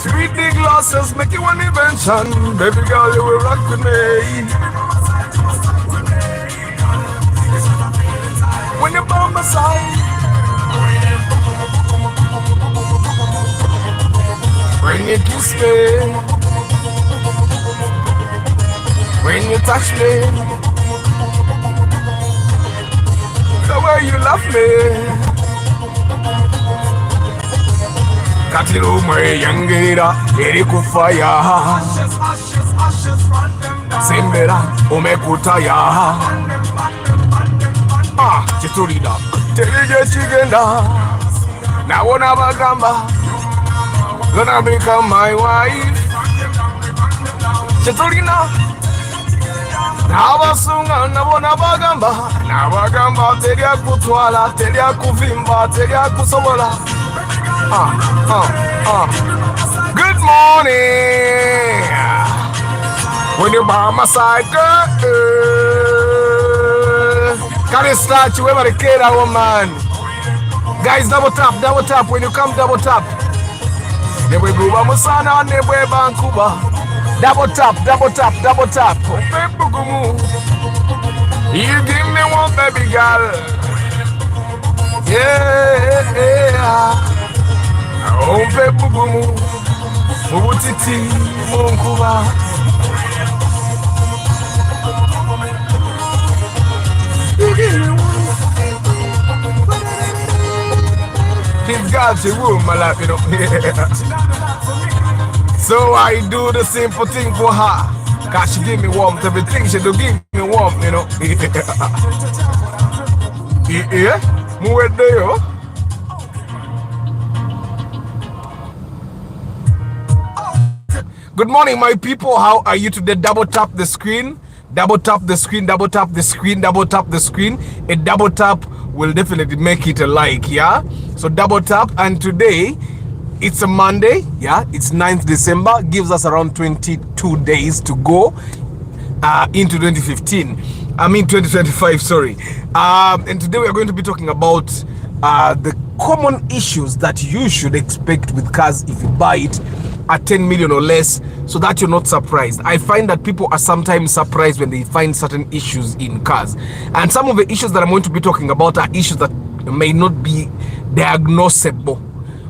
Three big losses make you one invention. Baby girl, you will rock with me. When you're by my side, when you kiss me, when you touch me, the way you love me. Katiru mwe yangira eri kufaya Simbera umekutaya Chiturida Terije chigenda Nawona bagamba Gonna become my wife Chiturina Nabasunga nabona bagamba Teria kutwala, teria kuvimba, teria kusobola Good morning. When you're by my side, girl, can you start you ever kid our man? Guys, double tap. When you come, double tap. Newe buba musana, newe bankuba. Double tap. You give me one, baby girl. Yeah. Ompe bubumu, mubutiti munkuba. This girl's a woman, my life, you know. So I do the simple thing for her. Cause she give me warmth, everything she do give me warmth, you know. Yeah, move there. Good morning, my people. How are you today? Double tap the screen. A double tap will definitely make it a like, yeah? So double tap. And today, it's a Monday, yeah? It's 9th December. Gives us around 22 days to go into 2025, sorry. And today we are going to be talking about the common issues that you should expect with cars if you buy it at 10 million or less, so that you're not surprised. I find that people are sometimes surprised when they find certain issues in cars. And some of the issues that I'm going to be talking about are issues that may not be diagnosable,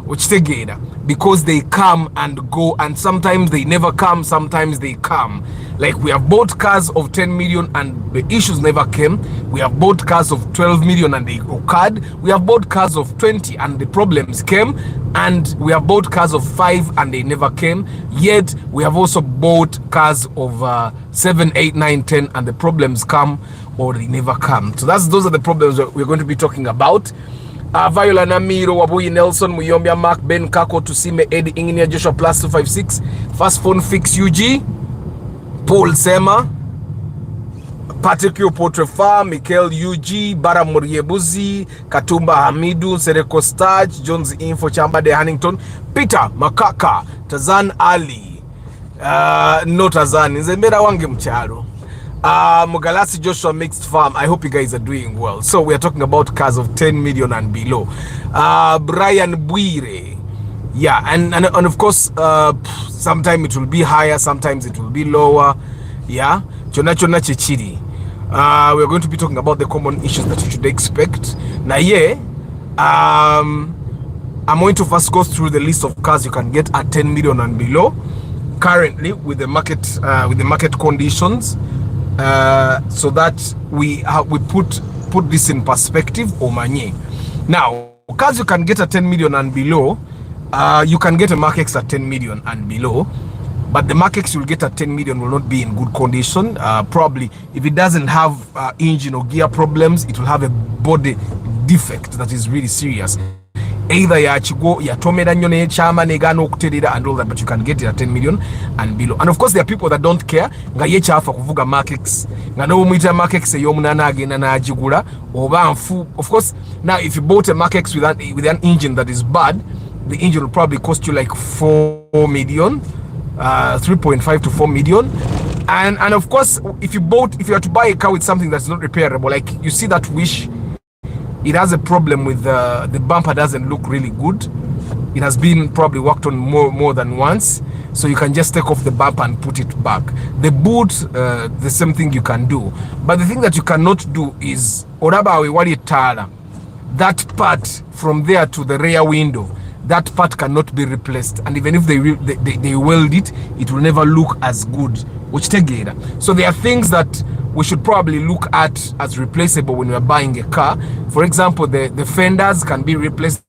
which they get because they come and go, and sometimes they never come, sometimes they come. Like we have bought cars of 10 million and the issues never came. We have bought cars of 12 million and they occurred. We have bought cars of 20 and the problems came. And we have bought cars of 5 and they never came. Yet we have also bought cars of 7, 8, 9, 10 and the problems come or they never come. So those are the problems that we're going to be talking about. Viola Namiro, Wabuyi Nelson, Muyombia Mark, Ben Kako, Tusime, Eddie Engineer, Joshua plus 256, Fast Phone Fix UG, Paul Sema, Patrick Potrefa, Mikel UG, Bara Muriebuzi, Katumba Hamidu, Sereko Staj, Jones Info Chamba de Hannington, Peter Makaka, Tazan Ali, no Tazan, Nzembera Wange Mcharo, Mugalasi Joshua Mixed Farm. I hope you guys are doing well. So we are talking about cars of 10 million and below. Brian Buire, yeah, and of course, sometimes it will be higher, sometimes it will be lower, yeah. Chona Chichiri. We're going to be talking about the common issues that you should expect. Now, yeah, I'm going to first go through the list of cars you can get at 10 million and below currently with the market conditions, so that we put this in perspective. Omanye. Now, cars you can get at 10 million and below, you can get a Mark X at 10 million and below. But the Mark X you'll get at 10 million will not be in good condition. Probably, if it doesn't have engine or gear problems, it will have a body defect that is really serious. Either ya tomera nyone chama negano kuterera and all that, but you can get it at 10 million and below. And of course, there are people that don't care. Nga yecha afa kuvuga Mark X. Nga no umita Mark X yomunana agenda na ajigura oba mfu. Of course, now if you bought a Mark X with an engine that is bad, the engine will probably cost you like 4 million. 3.5 to 4 million, And of course, if you are to buy a car with something that's not repairable, like you see that Wish, it has a problem with the bumper doesn't look really good. It has been probably worked on more than once, so you can just take off the bumper and put it back. The boot, the same thing you can do, but the thing that you cannot do is that part from there to the rear window, that part cannot be replaced, and even if they weld it, it will never look as good. So there are things that we should probably look at as replaceable when we are buying a car. For example, the fenders can be replaced,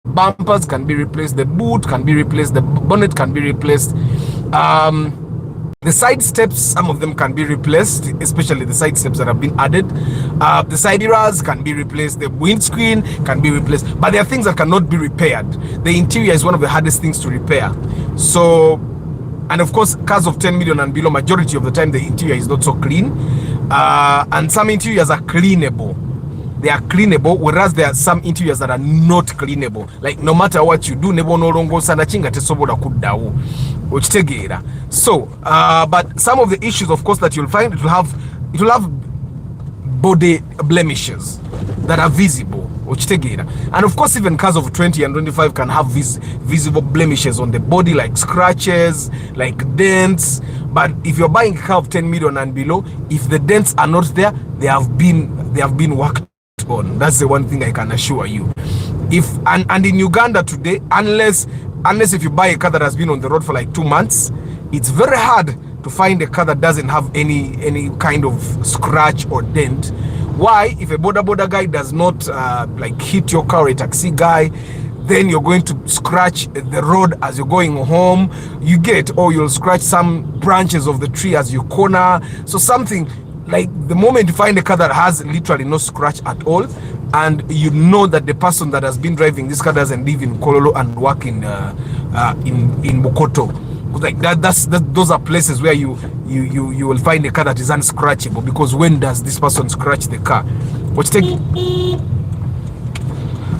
bumpers can be replaced, the boot can be replaced, the bonnet can be replaced, the side steps, some of them can be replaced, especially the side steps that have been added. The side mirrors can be replaced, the windscreen can be replaced, but there are things that cannot be repaired. The interior is one of the hardest things to repair. So, and of course, cars of 10 million and below, majority of the time the interior is not so clean, and some interiors are cleanable. They are cleanable, whereas there are some interiors that are not cleanable. Like no matter what you do, so but some of the issues, of course, that you'll find, it will have body blemishes that are visible. And of course, even cars of 20 and 25 can have visible blemishes on the body, like scratches, like dents. But if you're buying a car of 10 million and below, if the dents are not there, they have been worked on. That's the one thing I can assure you. And in Uganda today, unless if you buy a car that has been on the road for like 2 months, it's very hard to find a car that doesn't have any kind of scratch or dent. Why? If a border guy does not like hit your car, a taxi guy, then you're going to scratch the road as you're going home. Or you'll scratch some branches of the tree as you corner. So something like, the moment you find a car that has literally no scratch at all, and you know that the person that has been driving this car doesn't live in Kololo and work in Bukoto, like those are places where you will find a car that is unscratchable, because when does this person scratch the car?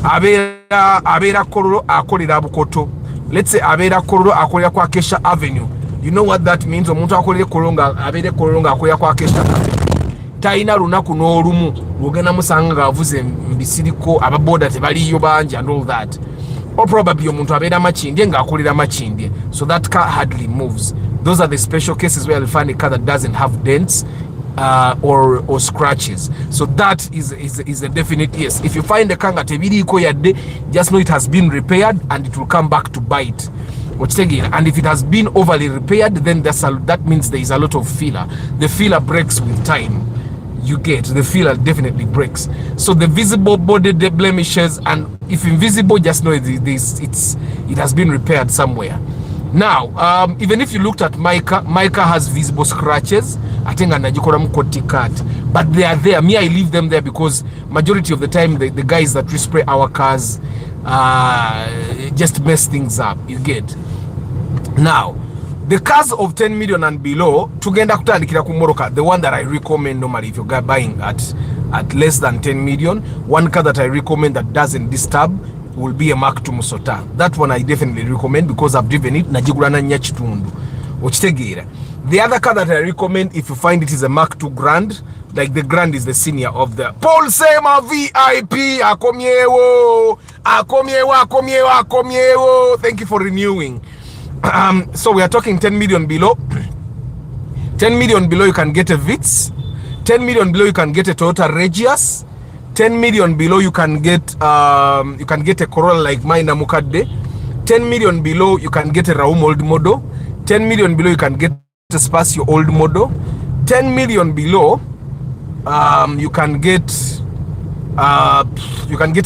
Abera Kololo akolera Bukoto. Let's say abera Kololo akolera kwa Kesha Avenue. You know what that means? Omuntu akolera Kolonga abere Kolonga akolera kwa Kesha taina lunaku n'olumu lwogenda musanga ng'avuze mbisiriko ababoda tebaliyo bangi and all that, or probably omuntu abeera Makindye ng'akolera Makindye, so that car hardly moves. Those are the special cases where you'll find a car that doesn't have dents or scratches. So that is a definite yes. If you find a car nga tebiriko yadde, just know it has been repaired and it will come back to bite. And if it has been overly repaired, then that means there is a lot of filler. The filler breaks with time. The filler definitely breaks. So the visible body blemishes, and if invisible, just know it has been repaired somewhere. Now, even if you looked at my car has visible scratches. I think but they are there. Me, I leave them there because majority of the time the guys that respray our cars just mess things up. Now, the cars of 10 million and below, tugenda kutandikira ku Moroka, the one that I recommend normally if you're buying at less than 10 million, one car that I recommend that doesn't disturb will be a Mark II Musota. That one I definitely recommend because I've driven it. Najigulana nyachitundu. The other car that I recommend, if you find it, is a Mark II Grand. Like the Grand is the senior of the Paul Sema VIP. Akomiewo. Thank you for renewing. So we are talking 10 million below. 10 million below, you can get a Vitz. 10 million below, you can get a Toyota Regius. 10 million below, you can get a Corolla like mine, Mukadde. 10 million below, you can get a Raum old model. 10 million below, you can get a Spacio old model. 10 million below, you can get a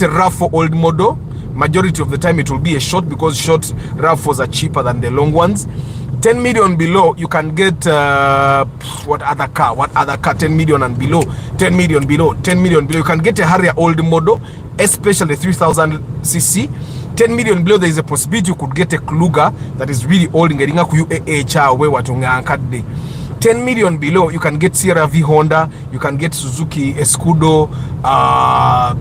RAV4 old model. Majority of the time it will be a short, because short RAV4s are cheaper than the long ones. 10 million below, you can get what other car? 10 million and below. 10 million below, you can get a Harrier old model, especially 3000cc. 10 million below, there is a possibility you could get a Kluger that is really old in getting a 10 million below, you can get Sierra V Honda, you can get Suzuki Escudo,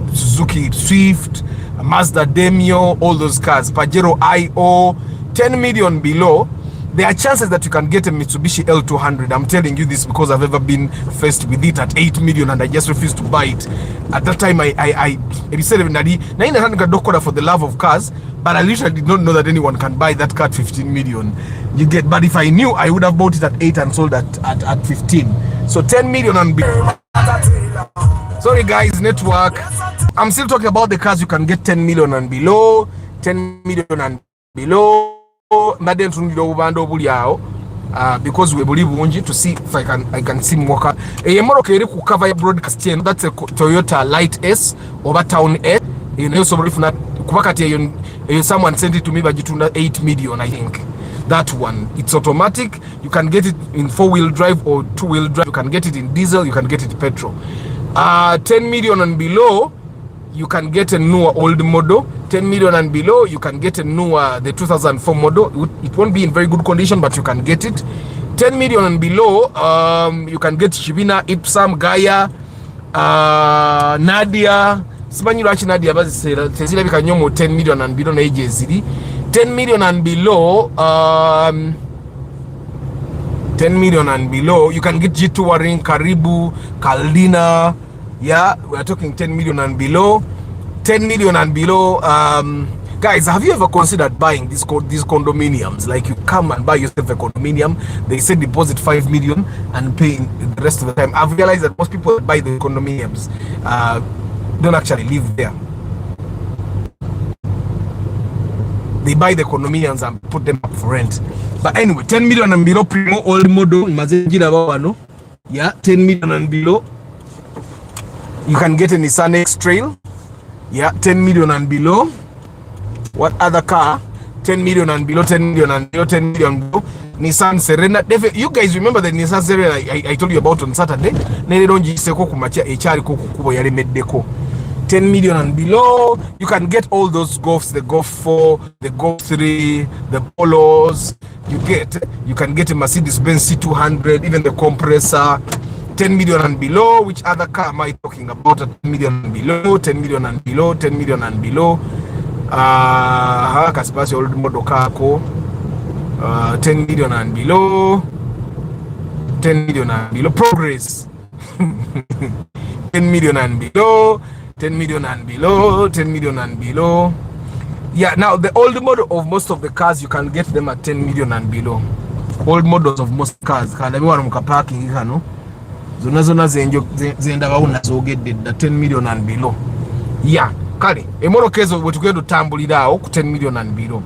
Suzuki Swift, Mazda Demio, all those cars, Pajero IO. 10 million below, There are chances that you can get a Mitsubishi L200. I'm telling you this because I've ever been faced with it at 8 million and I just refused to buy it. At that time, I said for the love of cars, but I literally did not know that anyone can buy that car at 15 million. You get, but if I knew, I would have bought it at 8 and sold at 15. So 10 million and below. Sorry guys, network. I'm still talking about the cars you can get 10 million and below. 10 million and below. Because we believe Wunji to see if I can see more car. A Morocco could cover broadcast chain. That's a Toyota Light S over Town S. You know, so if not someone sent it to me by 8 million, I think. That one, it's automatic. You can get it in 4-wheel drive or 2-wheel drive. You can get it in diesel. You can get it in petrol. 10 million and below, you can get a newer old model. 10 million and below, you can get a newer, the 2004 model. It won't be in very good condition, but you can get it. 10 million and below, you can get Shibina, Ipsam, Gaia, Nadia. Nadia, but 10 million and below. 10 million and below, 10 million and below, you can get G2 Touring, Karibu, Kaldina. Yeah, we are talking 10 million and below. 10 million and below. Guys, have you ever considered buying these condominiums? Like, you come and buy yourself a condominium, they say deposit 5 million and paying the rest of the time. I've realized that most people that buy the condominiums don't actually live there. They buy the condominiums and put them up for rent. But anyway, 10 million and below, primo old model, yeah, 10 million and below. You can get a Nissan X-Trail. Yeah, 10 million and below. What other car? 10 million and below, 10 million and below, 10 million and below. Nissan Serena. You guys remember the Nissan Serena I told you about on Saturday? 10 million and below. You can get all those Golfs, the Golf 4, the Golf 3, the Polos. You can get a Mercedes-Benz C200, even the compressor. 10 million and below. Which other car am I talking about? 10 million and below, 10 million and below, 10 million and below. Kaspasi old model car ko. 10 million and below. 10 million and below. Progress. 10 million and below. 10 million and below. 10 million and below. Yeah, now the old model of most of the cars, you can get them at 10 million and below. Old models of most cars. Parking, you know. Zona zenda bauna zogedde the 10 million and below. Yeah, kale emorokezo bwetugenda tambulira awo ku 10 million and below.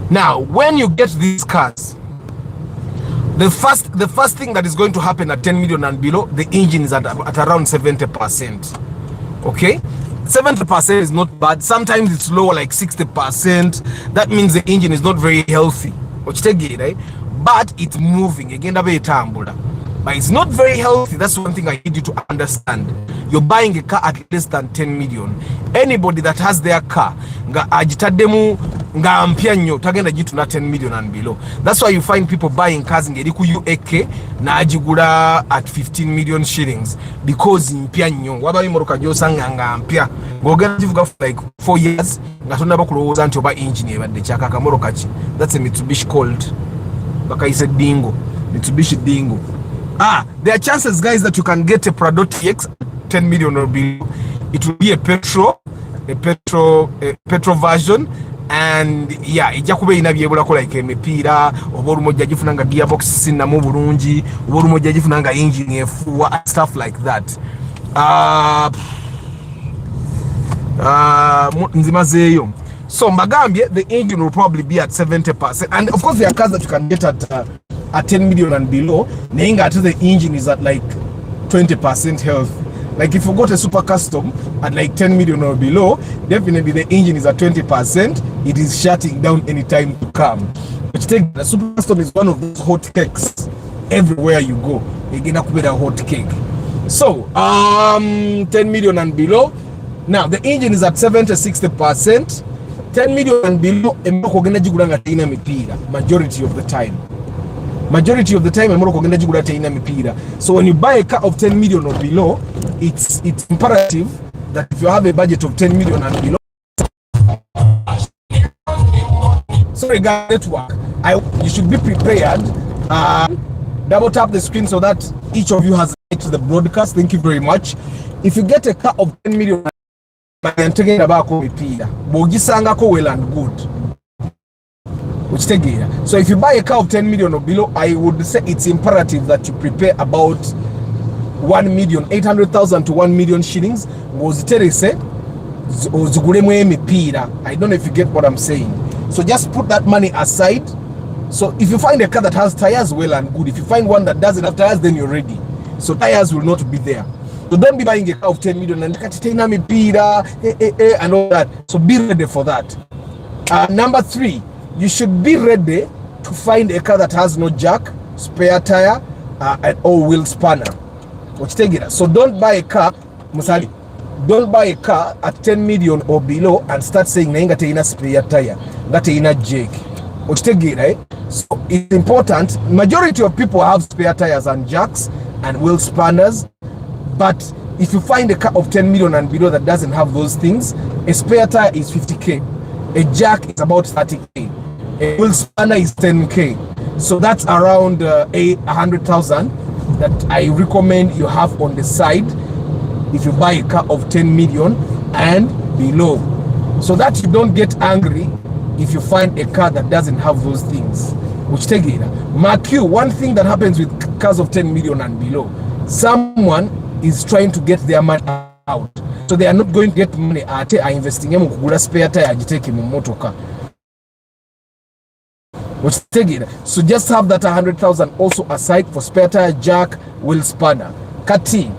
Now, when you get these cars, the first thing that is going to happen at 10 million and below, the engine is at around 70%. Okay, 70% is not bad. Sometimes it's lower, like 60%. That means the engine is not very healthy. Right? But it's moving again. But it's not very healthy. That's one thing I need you to understand. You're buying a car at less than 10 million. Anybody that has their car, nga agitademu nga ampia nnyo tagenda jitu na 10 million and below. That's why you find people buying cars ngeri ku UAK na ajigula at 15 million shillings because mpia nnyo. Waba imoroka gyosanga nga ampia. Ngogenda jivuga for like 4 years nga tonaba kulowooza nti oba engine ebadde kyaka kamoroka ki. That's a Mitsubishi Colt. Bakayise Dingo. Mitsubishi Dingo. There are chances, guys, that you can get a Prado TX 10 million or below. It will be a petrol version, and yeah, ijja kuba ina byebula ko like emipira oba olumojja gifunanga gearbox sinnamu bulungi oba olumojja gifunanga engine efuwa, stuff like that. Nzimazeeyo. So mbagambye the engine will probably be at 70%, and of course there are cars that you can get at 10 million and below. Nainga to the engine is at like 20% health. Like if you got a super custom at like 10 million or below, definitely the engine is at 20%. It is shutting down anytime to come. But take the super custom is one of those hot cakes everywhere you go. Again, I could be a hot cake. So 10 million and below. Now the engine is at 70-60%. 10 million and below, majority of the time. Majority of the time, so when you buy a car of 10 million or below, it's imperative that if you have a budget of 10 million and below, sorry guys, network, You should be prepared. Double tap the screen so that each of you has to the broadcast. Thank you very much. If you get a car of 10 million, well and good. So if you buy a car of 10 million or below, I would say it's imperative that you prepare about 1,800,000 to 1 million shillings. I don't know if you get what I'm saying. So just put that money aside. So if you find a car that has tires, well and good. If you find one that doesn't have tires, then you're ready. So tires will not be there. So don't be buying a car of 10 million and all that. So be ready for that. Number 3, you should be ready to find a car that has no jack, spare tire, and all-wheel spanner. So don't buy a car, Musali. Don't buy a car at 10 million or below and start saying nainga teina spare tire, that teina jack. Right? So it's important. Majority of people have spare tires and jacks and wheel spanners, but if you find a car of 10 million and below that doesn't have those things, a spare tire is 50k, a jack is about 30k, a wheel spanner is 10k. So that's around 100,000 that I recommend you have on the side if you buy a car of 10 million and below, so that you don't get angry if you find a car that doesn't have those things. Mark you, one thing that happens with cars of 10 million and below, someone is trying to get their money out. So they are not going to get money at investing in spare tire. So just have that 100,000 also aside for spare tire, jack, wheel spanner. Kati,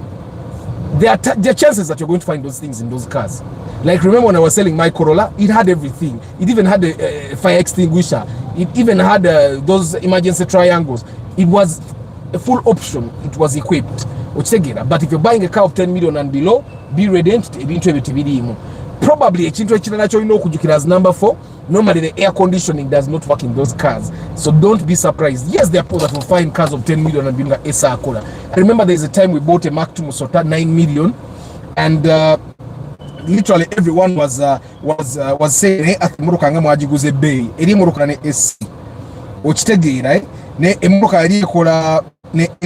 there are chances that you're going to find those things in those cars. Like remember when I was selling my Corolla, it had everything. It even had a fire extinguisher. It even had those emergency triangles. It was a full option. It was equipped. But if you're buying a car of 10 million and below, be ready to probably number 4. Normally the air conditioning does not work in those cars, so don't be surprised. Yes, there are people that will find cars of 10 million and below. I remember there's a time we bought a Mark II Musota 9 million, and literally everyone was saying hey,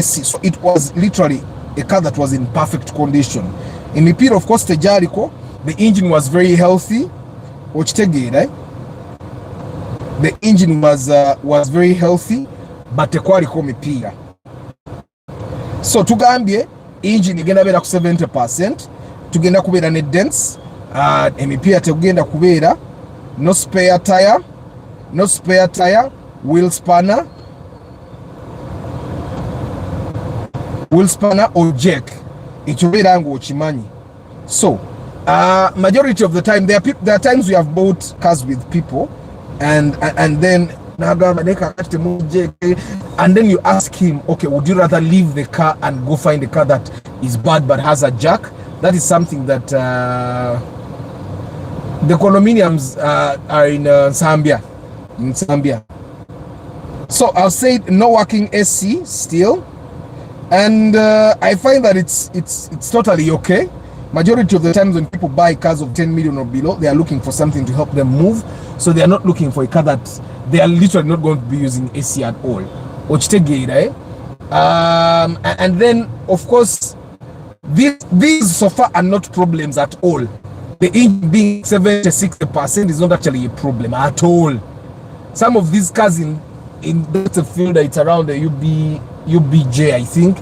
so it was literally a car that was in perfect condition. In the period of course the engine was very healthy. The engine was very healthy, but the quality so tugambye engine igenda bera ku 70%, tugenda kubeera ne dents, emipiira tegenda kubeera, no spare tire, wheel spanner or jack. Ekibeera ng'okimanyi. So majority of the time there are times we have bought cars with people and then you ask him, okay, would you rather leave the car and go find a car that is bad but has a jack? That is something that the condominiums are in Zambia. So I'll say no working SC still, and I find that it's totally okay. Majority of the times when people buy cars of 10 million or below, they are looking for something to help them move. So they are not looking for a car that they are literally not going to be using AC at all. And then, of course, these so far are not problems at all. The engine being 70-60% is not actually a problem at all. Some of these cars in the field, it's around the UBJ, I think.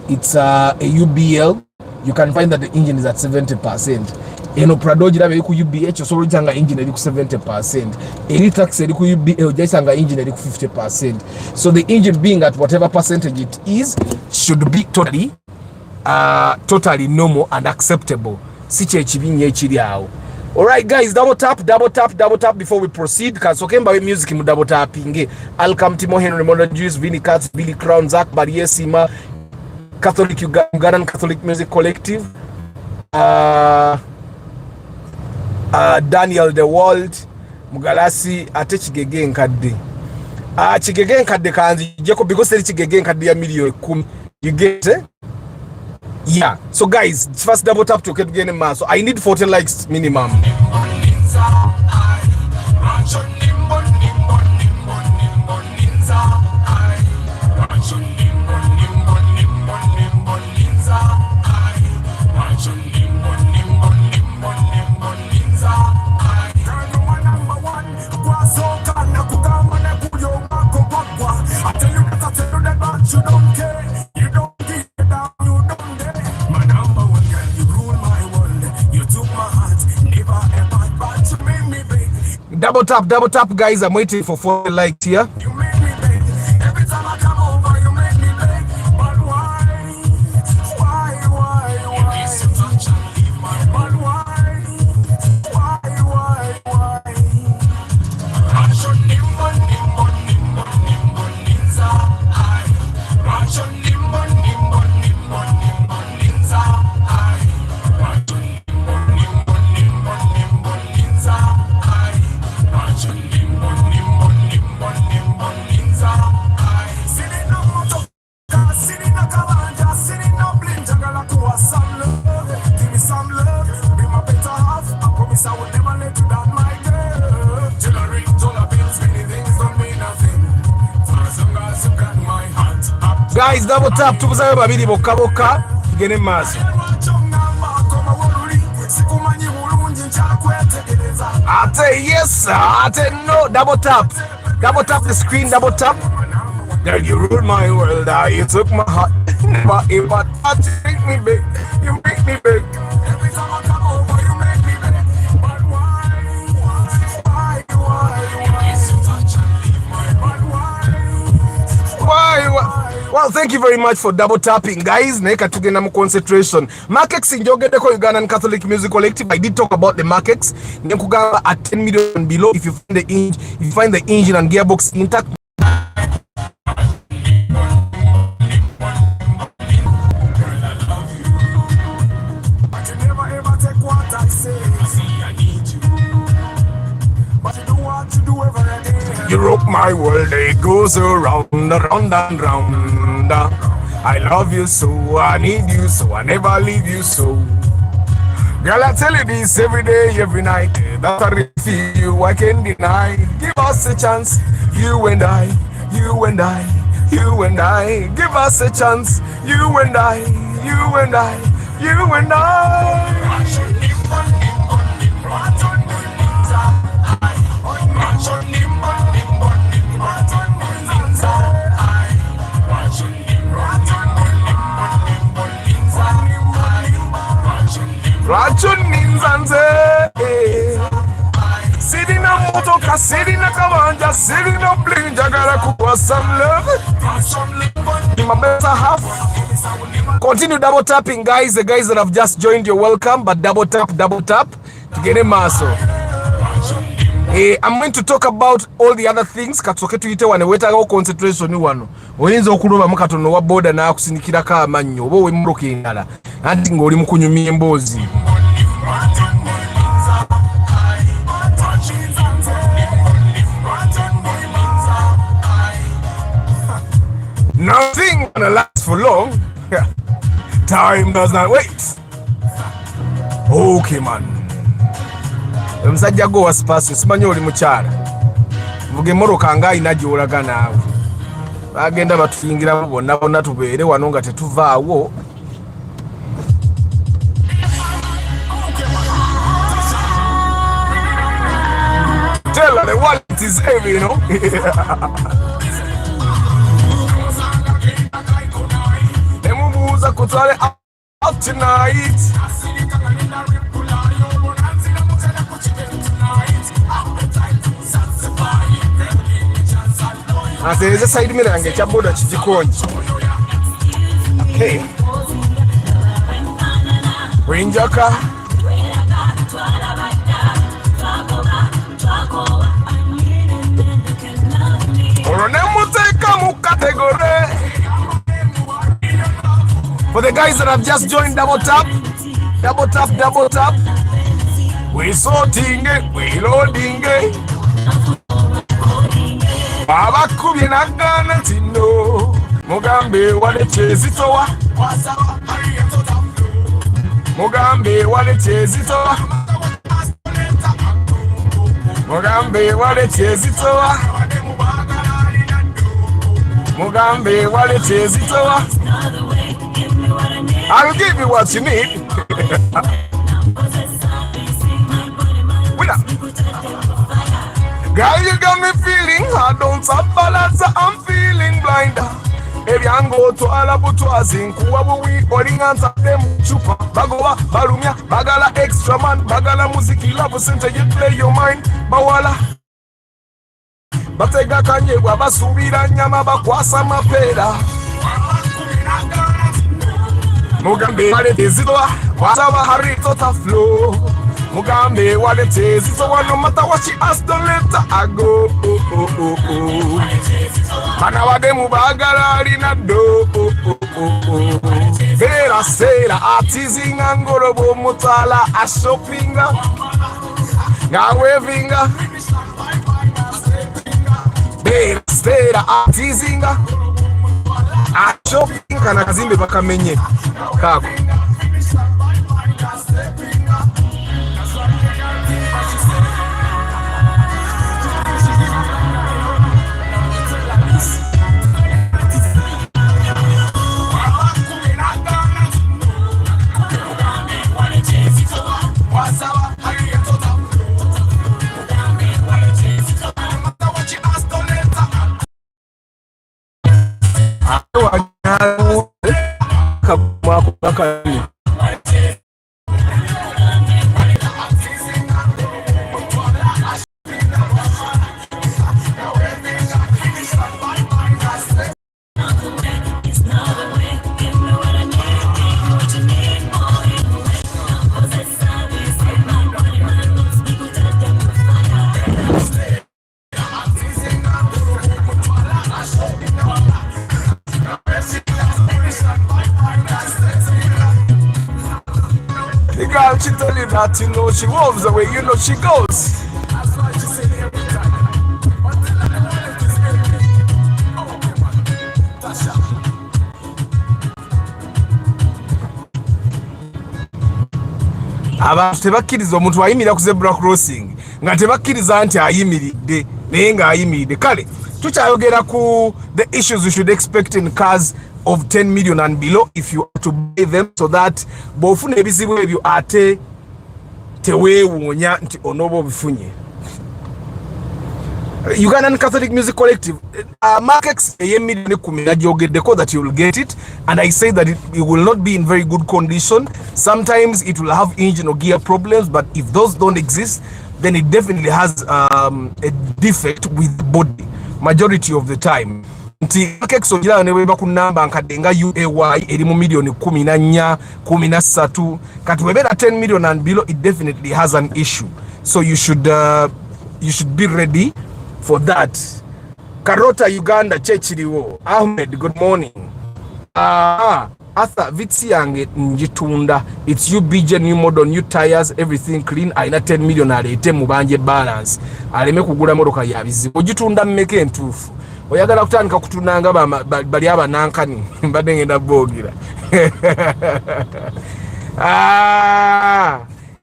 It's a UBL. You can find that the engine is at 70%. Prado jirabe ku UBH so rijanga engine eri ku 70%. Eri taxi eri ku UBL jaisanga engine eri ku 50%. So the engine being at whatever percentage it is should be totally normal and acceptable. Siche ekibinye ekiri awo. Alright guys, double tap before we proceed. Kasokemba we music mu double tapping. Alcam Timo Henry Modern Jews, Vinny Katz, Billy Crown, Zach Bariesima, Catholic Ugandan Catholic Music Collective, Daniel the World, Mugalasi, ate Chigege nkadde. Chigege nkadde kanzi jeko because teri Chigege nkadde ya million 10. You get it? Yeah. So guys, first double tap to get getting mass. So I need 40 likes minimum. double tap, guys. I'm waiting for 4 likes here. You make me beg. Every time I come over, you make me beg. But why? But why? Guys, double tap tubuzayo babiri bokka bokka tugende maaso. Ate yes, ate no. Double tap the screen, double tap. Girl, you ruled my world, you took my heart. Never ever thought you make me big, you make me big. Every time I come over, you make me big. But why? Well, thank you very much for double tapping, guys. Neka tugenda mu concentration. Markex njogedeko Ugandan Catholic Music Collective. I did talk about the Markex. Nkugamba at 10 million below. If you find the engine and gearbox intact. You rock my world, it goes around, around and round. I love you so, I need you so, I never leave you so. Girl, I tell you this every day, every night. That I really feel you, I can't deny. Give us a chance, you and I, you and I, you and I. Give us a chance, you and I, you and I, you and I. Sitting on motoka, sitting on kabanja, sitting on bling, jagara kuwa some love. In my better half. Continue double tapping, guys. The guys that have just joined, you're welcome. But double tap to get a muscle. I'm going to talk about all the other things. Katsoke tuite wane weta go concentration ni wano. Oyinza okuloba mukatono wa boda na akusinikira ka amanyo. Obo we mroke ngala. Anti ngoli mukunyumya embozi. Nothing gonna last for long. Time does not wait. Okay, man. Msajja go waspasu simanyi oli mukyala vuge moroka nga ina gyolaga naawe bagenda batufingira bonna tubeere wano nga tetuvaawo. Tell her the wallet is heavy, you know. Nemubuuza kutwale out tonight. There's a side mirror and get your border to okay. Bring your car. For the guys that have just joined, double tap. We sorting it, we loading it. Baba kubye nagana tino Mugambe wale chezitowa Mugambe wale chezitowa Mugambe wale chezitowa Mugambe wale chezitowa I'll give you what you need. Girl, you got me feeling hard, don't stop balance, I'm feeling blind. Ebyango to alabutwazi nkuwabu we olinganza them chupa bagowa balumya bagala extra man bagala muziki love center you play your mind bawala batega kanye bwabasubira nyama bakwasa mapera mugambe wale tezitwa wasaba hari tota flow mugambe wale tezitwa no matter what she asked don't let her go bana wade mubagala alina do vera sera atizinga ngorobo mutala a shoppinga ngawe vinga vera sera atizinga a shoppinga na kazimbe bakamenye kako She tell you that you know she moves the way you know she goes. That's why she say every time. abantu tebakkiriza omuntu ayimira ku zebra crossing nga tebakkiriza nti ayimiridde naye nga ayimiridde. Kale tukyayogera ku the issues you should expect in cars of 10 million and below if you are to buy them, so that bw'ofuna ebizibu ebyo ate teweewuunya nti onooba obifunye. Ugandan Catholic Music Collective market ey'emiliyoni 10 nagyogeddeko that you will get it, and I say that it will not be in very good condition. Sometimes it will have engine or gear problems, but if those don't exist, then it definitely has a defect with the body majority of the time. Nti market ogira ne weba ku namba nkadde nga UAY eri mu miliyoni 14 13 kati webera 10 million and below, it definitely has an issue, so you should be ready for that. Karota Uganda chechiriwo. Ahmed, good morning. Arthur vitsi yange njitunda. It's UBJ new model, new tires, everything clean. Aina 10 million alete mubanje balance. Aleme kugula motoka ya bizibu. Ojitunda mmeke ntufu. Oyagala kutandika kutunanga bali aba nankani mbadde ngenda bogira.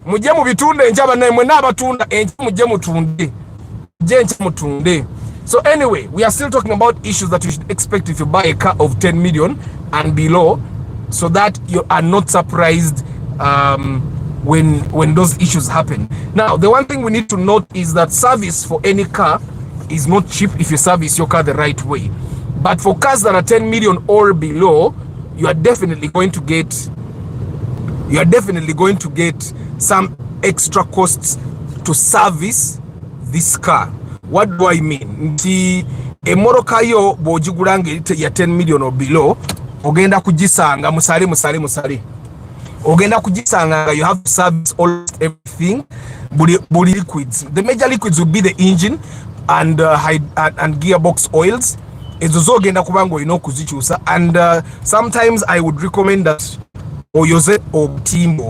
Mujje mu bitunde njaba naye mwe nabatunda enje mujje mutunde. So anyway, we are still talking about issues that you should expect if you buy a car of 10 million and below, so that you are not surprised when those issues happen. Now, the one thing we need to note is that service for any car is not cheap if you service your car the right way. But for cars that are 10 million or below, you are definitely going to get some extra costs to service this car. What do I mean? Nti emoroka yo bojigulanga ya 10 million or below, ogenda kujisanga musali. Ogenda kujisanga you have to service almost everything. Buli liquids. The major liquids will be the engine and gearbox oils. Ezo zo ogenda kubango kuzichusa, and sometimes I would recommend that oyoze obutimba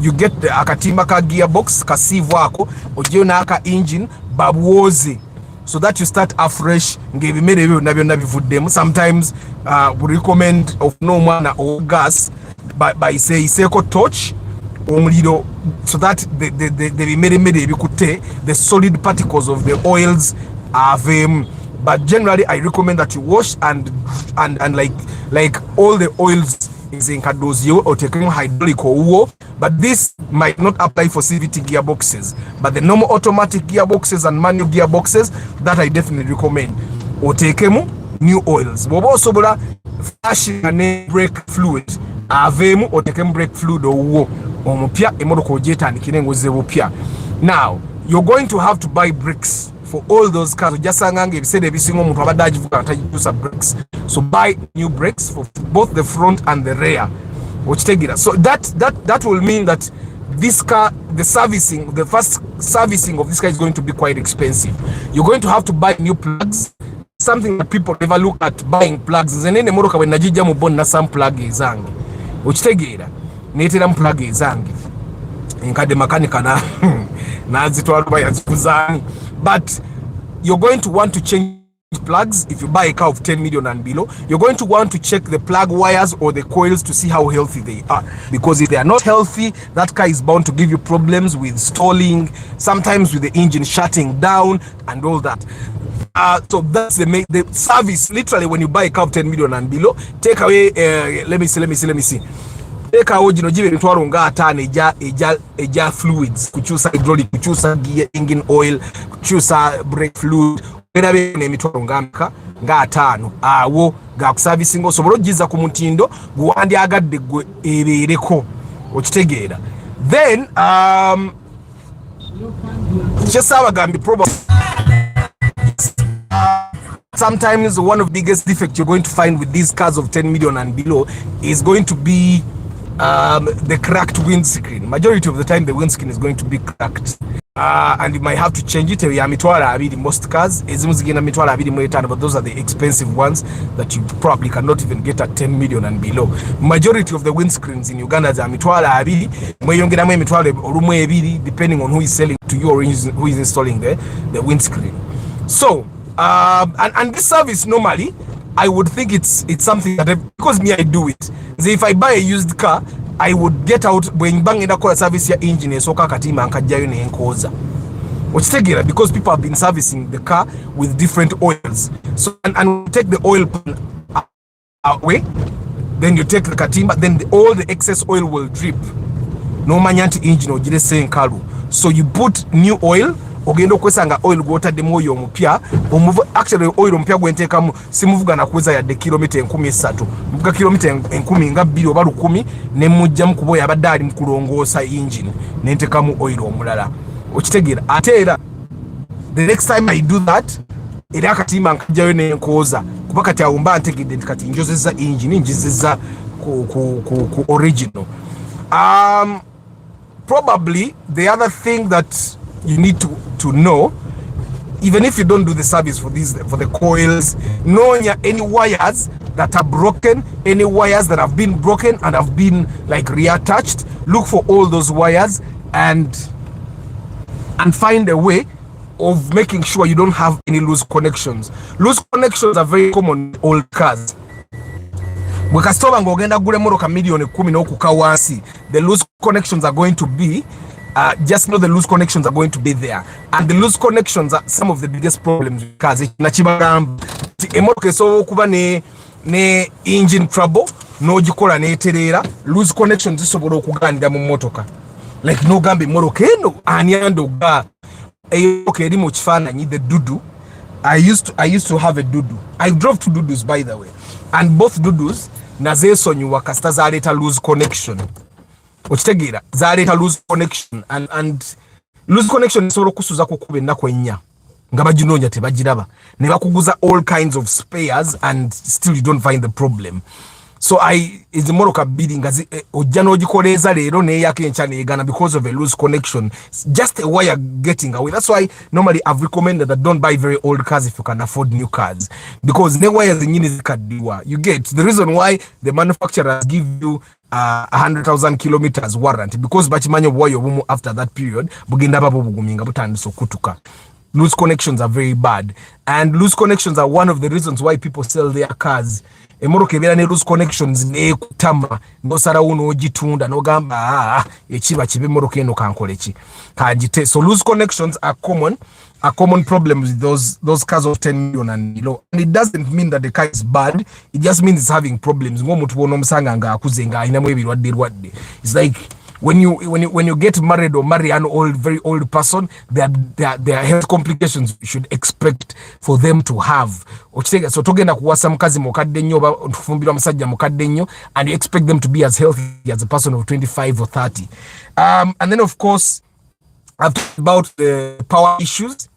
you get the akatimba ka gearbox kasivu ako oje na aka engine babuoze, so that you start afresh ngebimere byo nabyo nabivuddemu. Sometimes we recommend of no mwana or gas by say seko torch omuliro, so that the bimere bikute the solid particles of the oils are but generally I recommend that you wash and like all the oils or taking hydraulic or but this might not apply for CVT gearboxes, but the normal automatic gearboxes and manual gearboxes, that I definitely recommend. Or take new oils. Bobo sobola flashing and brake fluid. Avemu or take brake fluid or omopia emodoko jeta and kinengo zebopia. Now you're going to have to buy bricks for all those cars. Just if said every single brakes. So buy new brakes for both the front and the rear. Which take it. So that will mean that this car, the first servicing of this car is going to be quite expensive. You're going to have to buy new plugs. Something that people never look at, buying plugs. Zenene moroka when najija mubona some plug ezange. Uchitegera. Netera plug ezange. Nkade makanika na nazitwala bayazikuzani. But you're going to want to change plugs if you buy a car of 10 million and below. You're going to want to check the plug wires or the coils to see how healthy they are. Because if they are not healthy, that car is bound to give you problems with stalling, sometimes with the engine shutting down and all that. So that's the service. Literally, when you buy a car of 10 million and below, take away let me see take away jibe mitwaro nga atano eja fluids, kuchusa hydraulic, kuchusa gear, engine oil, kuchusa brake fluid, erabe ne mitwaro nga atano awo ga servicing osobola ogiza ku mutindo guwandi agadde gwe ebeereko okitegeera. Then just abagambye probably sometimes one of the biggest defects you're going to find with these cars of 10 million and below is going to be the cracked windscreen. Majority of the time the windscreen is going to be cracked, and you might have to change it. Most cars, but those are the expensive ones that you probably cannot even get at 10 million and below. Majority of the windscreens in Uganda are depending on who is selling to you or who is installing the windscreen. So and this service normally I would think it's something that because me I do it. So if I buy a used car, I would get out when bang in a service your engine so katima and kajayo ne enkoza. Which take it because people have been servicing the car with different oils. So and take the oil away, then you take the katimba, then all the excess oil will drip. No manyanti engine or just saying kalu. So you put new oil. Ogendo kwesanga oil gwotadde moyo omupya omuvu actually oil omupya gwentekamu simuvuga na kuweza ya de kilomita 13 mvuga kilomita 10 nga 2 oba 10 ne mujja mukubo yabadde ali mukulongoosa engine nentekamu oil omulala okitegeera ate era the next time I do that era akatima nkajayo nenkooza kuba kati awumba ntegedde kati njozeza engine njizeza ku original. Probably the other thing that you need to know, even if you don't do the service for the coils, know any wires that are broken, any wires that have been broken and have been like reattached. Look for all those wires and find a way of making sure you don't have any loose connections. Loose connections are very common in old cars. Bwekasitoba ng'ogenda gule moroka million 10 n'okuka wansi, the loose connections are going to be just know the loose connections are going to be there, and the loose connections are some of the biggest problems with cars. Emotoka so okuba ne engine trouble no gikola neterera, loose connections zisobola okugandira mu motoka like no gambe moroka eno anyando ga okay eri mu kifaananyi the dudu. I used to have a dudu. I drove 2 dudus by the way, and both dudus nazeesonyiwa kasita zaleeta loose connection. Okitegeera zaleeta loose connection and loose connection isobola okusuza kukuba ennaku ennya nga baginoonya tebagiraba ne bakuguza all kinds of spares and still you don't find the problem. So ezimoroka bbiri nga ojja n'ogikoleeza leero neeyako enkya neegana because of a loose connection, just a wire getting away. That's why normally I've recommended that don't buy very old cars if you can afford new cars, because ne wire zenyini zikaddiwa. You get the reason why the manufacturers give you 100,000 kilometers warranty, because bachimanyi obwayo obumu after that period bugenda babo buguminga butandisa okutuka. Loose connections are very bad, and loose connections are one of the reasons why people sell their cars. Emoroka ebeera ne loose connections neekutama n'osalawo n'ogitunda n'ogamba ekiba kibe emoroka eno kankoleki kanjite. So loose connections are common problems with those cars of 10 million and below, and it doesn't mean that the car is bad, it just means it's having problems. Ng'omuntu bw'ona omusanga ng'akuze ng'alinamu ebirwadde. It's like when you get married or marry an very old person, there are health complications you should expect for them to have. So togenda kuwasa mukazi mukadde nnyo oba tufumbirwa musajja mukadde nnyo, and you expect them to be as healthy as a person of 25 or 30. And then of course I've talked about the power issues.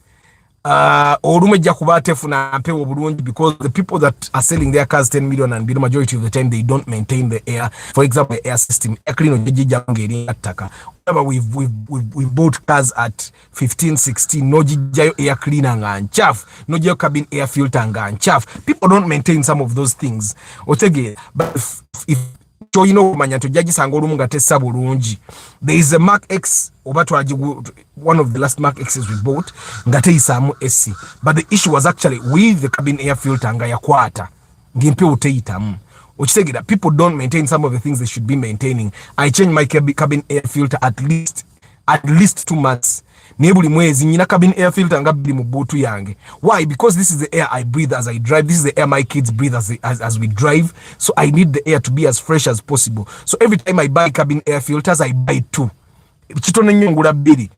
olumu ejja kuba tefuna mpewo bulungi because the people that are selling their cars 10 million and below, majority of the time they don't maintain the air. For example, the air system air cleaner ejja ngeri attaka. We've bought cars at 15 16 no jijjayo air cleaner nga nchafu, no jijjayo cabin air filter nga nchafu. People don't maintain some of those things. Otege, but if you know kumanya tojjagisanga olumu nga tessa bulungi. There is a Mark X one of the last Mark X's we bought nga teyisamu AC, but the issue was actually with the cabin air filter nga yakwata ngimpe teyitamu. Okitegera, people don't maintain some of the things they should be maintaining. I change my cabin air filter at least 2 months. Nebuli mwezi nyina cabin air filter nga bili mu bootu yange. Why? Because this is the air I breathe as I drive. This is the air my kids breathe as we drive. So I need the air to be as fresh as possible. So every time I buy cabin air filters, I buy 2. Kitone nnyo ngula 2.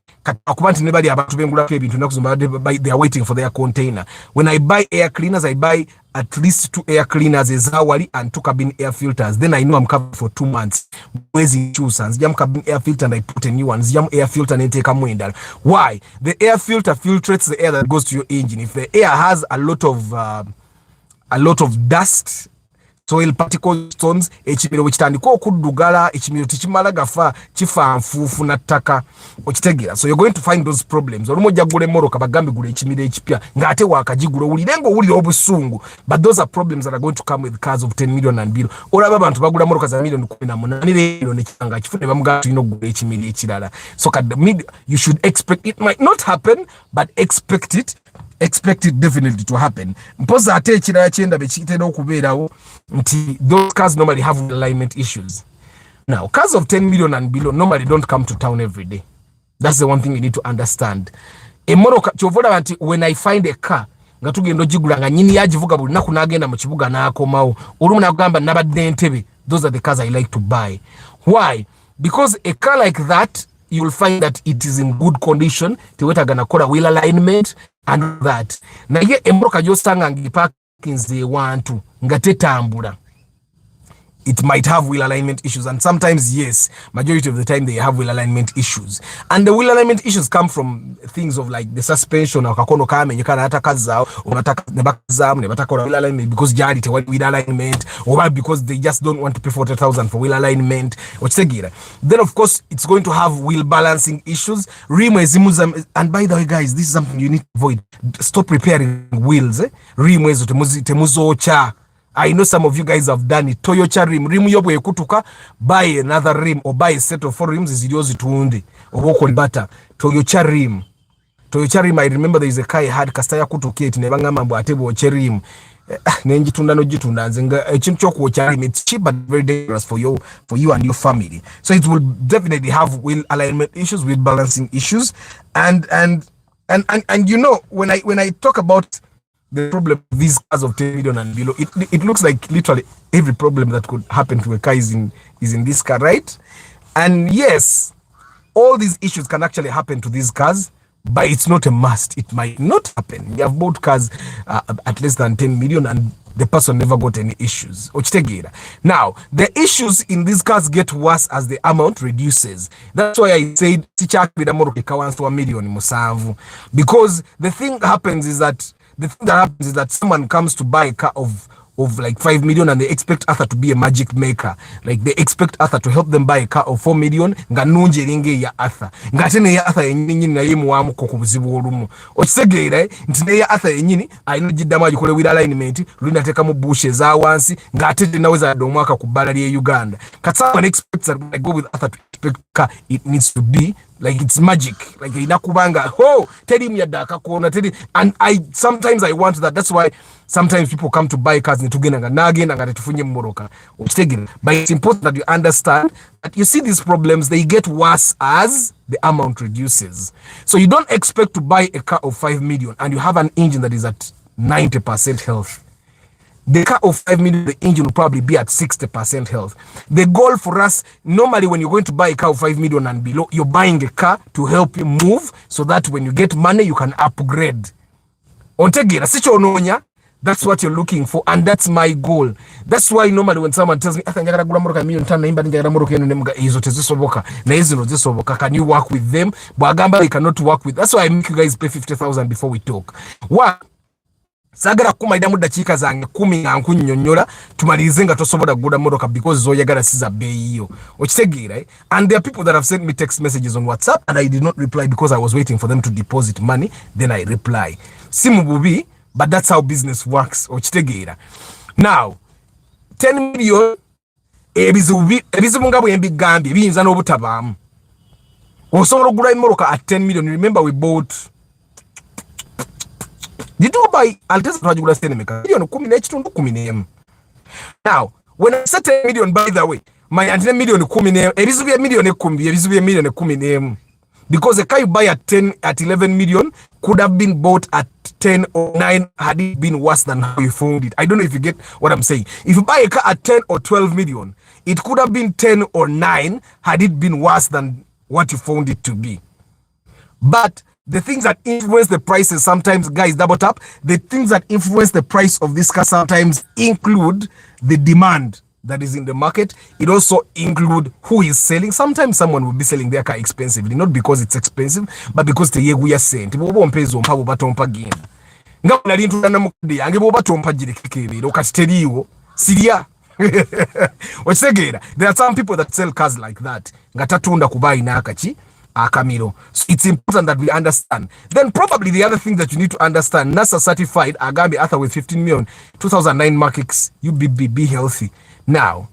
Akuba nti ne bali abantu bengulako ebintu nakuzumba they are waiting for their container. When I buy air cleaners, I buy at least 2 air cleaners ezawali and 2 cabin air filters. Then I know I'm covered for 2 months. Mwezi chusa nzijam cabin air filter and I put a new one. Nzijam air filter nenteka mwendala. Why? The air filter filtrates the air that goes to your engine. If the air has a lot of dust, soil particles, stones, ekimiro wekitandika okuddugala, ekimiro tekimala gafa, kifa nfuufu na ttaka, okitegera. So you're going to find those problems. Olumu ojja kugula emmoroka bagambe gula ekimiro ekipya ng'ate waakagigula owulirenga owulira obusungu. But those are problems that are going to come with cars of 10 million and below. Olaba abantu bagula emmoroka za million 18 leero nekiranga kifune bamugamba tulina okugula ekimiro ekirala. So you should expect, it might not happen, but expect it definitely to happen. Mpoza ate ekirala kyenda bekitera okubeerawo nti those cars normally have alignment issues. Now, cars of 10 million and below normally don't come to town every day. That's the one thing you need to understand. Emoroka kyovola nti when I find a car nga tugenda ogigula nga nyini yagivuga buli naku n'agenda mu kibuga n'akomawo olumu nagamba nabadde Entebbe. Those are the cars I like to buy. Why? Because a car like that, you will find that it is in good condition. Tewetaga nakola wheel alignment and that. Na ye emoroka gy'osanga ngipakinze ewantu nga tetambula, it might have wheel alignment issues, and sometimes, yes, majority of the time they have wheel alignment issues. And the wheel alignment issues come from things of like the suspension or kakono kame nyekana ataka zao unataka nebaka zamu nebataka wheel alignment because jari te wheel alignment, or because they just don't want to pay 40,000 for wheel alignment. Then of course it's going to have wheel balancing issues. And by the way, guys, this is something you need to avoid. Stop repairing wheels. Rimwezo temuzocha. I know some of you guys have done it. Toyota rim yobo ekutuka, buy another rim or buy a set of 4 rims iziliozi tuunde oboko libata. Toyota rim, I remember there is a car I had kastaya kutuketi nebanga mambo atebo rim nenjitunda no jitunda nzenga ekintu ky'okwokya rim. It's cheap but very dangerous for you and your family. So it will definitely have wheel alignment issues, wheel balancing issues, and you know, when I talk about the problem of these cars of 10 million and below, it looks like literally every problem that could happen to a car is in this car, right? And yes, all these issues can actually happen to these cars, but it's not a must. It might not happen. We have bought cars at less than 10 million and the person never got any issues. Now, the issues in these cars get worse as the amount reduces. That's why I said, because the thing happens is that someone comes to buy a car of like 5 million and they expect Arthur to be a magic maker. Like they expect Arthur to help them buy a car of 4 million. Nga nunje ringe ya Arthur. Nga tene ya Arthur yenyini na yemu wamu kukubuzibu olumu. Ochisegeira, ntine ya Arthur yenyini, aino jidama jikule with alignment, luna teka mbushe za wansi, nga tete naweza domwaka kubala ya Uganda. Katsawa expects that when I go with Arthur to expect car, it needs to be like it's magic. Like inakubanga, oh, tedi miyadaka kuona tedi. And sometimes I want that. That's why sometimes people come to buy cars nitugena nage nga tufunye mmoroka. But it's important that you understand that you see these problems, they get worse as the amount reduces. So you don't expect to buy a car of 5 million and you have an engine that is at 90% health. The car of 5 million, the engine will probably be at 60% health. The goal for us, normally when you're going to buy a car of 5 million and below, you're buying a car to help you move so that when you get money, you can upgrade. Ontegera, sicho ononya, That's what you're looking for, and that's my goal. That's why normally when someone tells me, "I think I got a million ton, I can you work with them?" But I cannot work with. That's why I make you guys pay 50,000 before we talk. What? Sagara kumaida mu dakika zange 10 nga nkunnyonnyola tumalize nga tosobola kugula motoka because zoyagala siza bei yo okitegeera and there are people that have sent me text messages on WhatsApp and I did not reply because I was waiting for them to deposit money, then I reply. Simu bubi, but that's how business works okitegeera. Now 10 million ebizibu nga bwe mbigambye biyinza n'obutabaamu osobola okugula motoka at 10 million. Remember we bought. Did you buy Alteza Rajugula Stenemeka? Now, when I said 10 million, by the way, my antenna million kumine, it is a million kumbi, it is a million kumine. Because the car you buy at 10, at 11 million could have been bought at 10 or 9 had it been worse than how you found it. I don't know if you get what I'm saying. If you buy a car at 10 or 12 million, it could have been 10 or 9 had it been worse than what you found it to be. But the things that influence the prices sometimes, guys, double tap. The things that influence the price of this car sometimes include the demand that is in the market. It also include who is selling. Sometimes someone will be selling their car expensively, not because it's expensive, but because the year we are sent. There are some people that sell cars like that. Camilo. So it's important that we understand. Then probably the other thing that you need to understand, NASA certified Agambi Arthur with 15 million, 2009 Mark X, you be healthy. Now,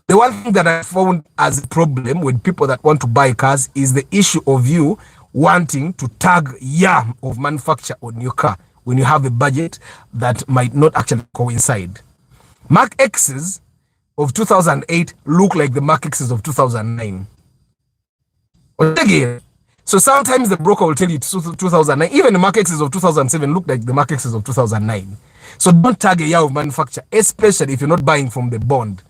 the one thing that I found as a problem with people that want to buy cars is the issue of you wanting to tag year of manufacture on your car when you have a budget that might not actually coincide. Mark X's of 2008 look like the Mark X's of 2009. So sometimes the broker will tell you 2009, even the Mark X's of 2007 look like the Mark X's of 2009. So don't tag a year of manufacture, especially if you're not buying from the bond.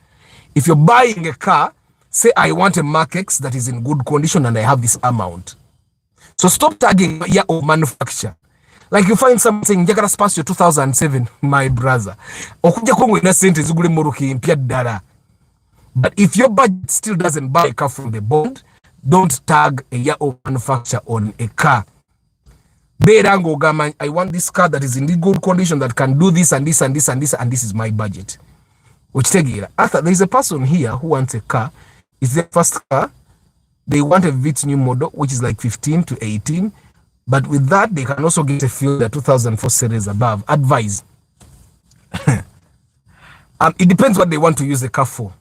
If you're buying a car, say I want a Mark X that is in good condition and I have this amount. So stop tagging year of manufacture. Like you find something saying, "Jagara Spasio 2007, my brother." But if your budget still doesn't buy a car from the bond, don't tag a year of manufacture on a car. I want this car that is in good condition that can do this and this and this and this and this is my budget. Which after there is a person here who wants a car. It's their first car. They want a Vitz new model, which is like 15 to 18. But with that, they can also get a Fielder 2004 series above. Advise. It depends what they want to use the car for.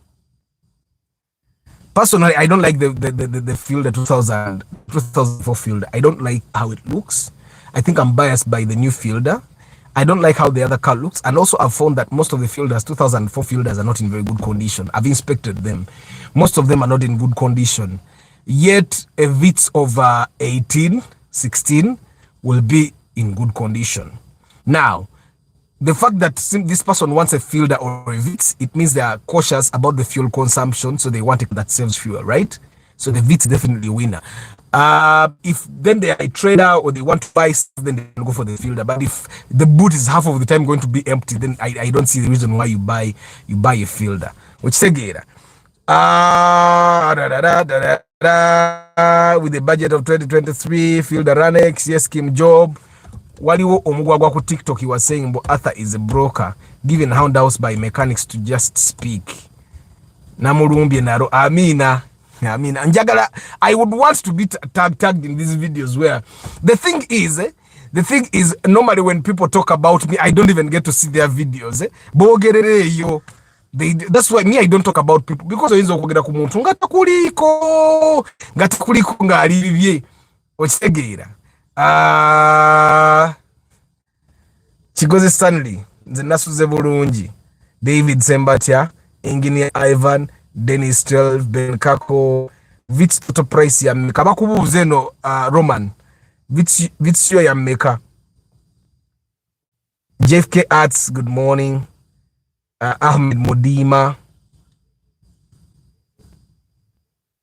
Personally, I don't like the Fielder 2004 Fielder. I don't like how it looks. I think I'm biased by the new Fielder. I don't like how the other car looks. And also I've found that most of the Fielders, 2004 Fielders, are not in very good condition. I've inspected them. Most of them are not in good condition. Yet a Vitz of 18, 16 will be in good condition. Now, the fact that this person wants a Fielder or a Vitz, it means they are cautious about the fuel consumption, so they want it that saves fuel, right? So the Vitz definitely a winner. If then they are a trader or they want to buy, then they can go for the Fielder. But if the boot is half of the time going to be empty, then I don't see the reason why you buy a Fielder. Which segera. With a budget of 2023, Fielder Ranex, yes, Kim Job. Waliwo omugwagwa ku TikTok, he was saying Arthur is a broker, given handouts by mechanics to just speak. Namulumbye naro. Amina. Njagala, I would want to be tagged in these videos where the thing is, normally when people talk about me, I don't even get to see their videos. That's why me, I don't talk about people, because I okugera ku muntu ngata kuliko ngalibye okitegera. Chigoze Stanley, nze nasuze bulungi. David Sembatya, Engineer Ivan, Dennis 12, Ben Kako, Vitz total price ya mmeka. Bakubuuze no Roman. Vitz yo ya mmeka. JFK Arts, good morning. Ahmed Modima.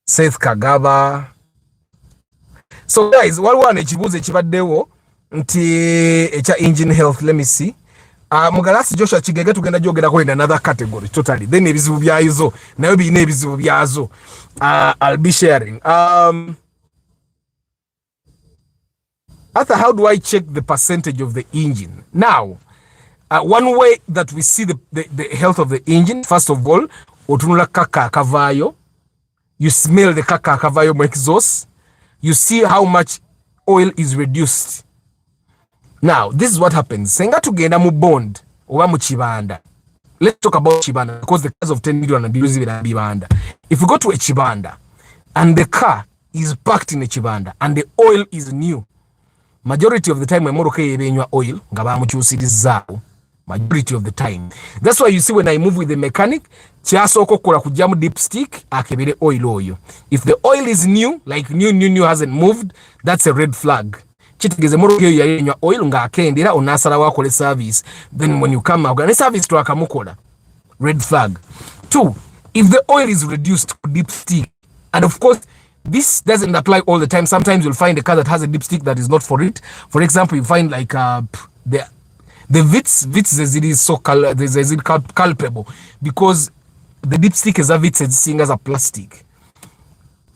Seth Kagaba. So guys, waliwo ekibuuzo ekibaddewo nti echa engine health, let me see. Mugalasi Joshua Chigege tugenda jogera ko in another category totally. Then ebizibu byayizo nayo bine ebizibu byazo. I'll be sharing. Arthur, how do I check the percentage of the engine? Now, one way that we see the health of the engine, first of all, otunula kaka akavayo. You smell the kaka akavayo exhaust. You see how much oil is reduced. Now, this is what happens. Senga tugenda mu bond oba mu chibanda. Let's talk about chibanda because the cars of 10 million and use bibanda. If we go to a chibanda and the car is parked in a chibanda and the oil is new, majority of the time emoroka yebenywa oil nga bamukyusirizaawo. Majority of the time. That's why you see when I move with the mechanic, kyasooka okukola kujjamu dipstick akebere oil oyo. If the oil is new, like new hasn't moved, that's a red flag. Kitegeze moroka eyo yayenywa oil nga akendera onasala wakole service. Then when you come out, ne service to akamukola. Red flag. 2, if the oil is reduced to dipstick, and of course, this doesn't apply all the time. Sometimes you'll find a car that has a dipstick that is not for it. For example, you find like the Vitz is so culpable because the dipstick is a Vitz seeing as a plastic.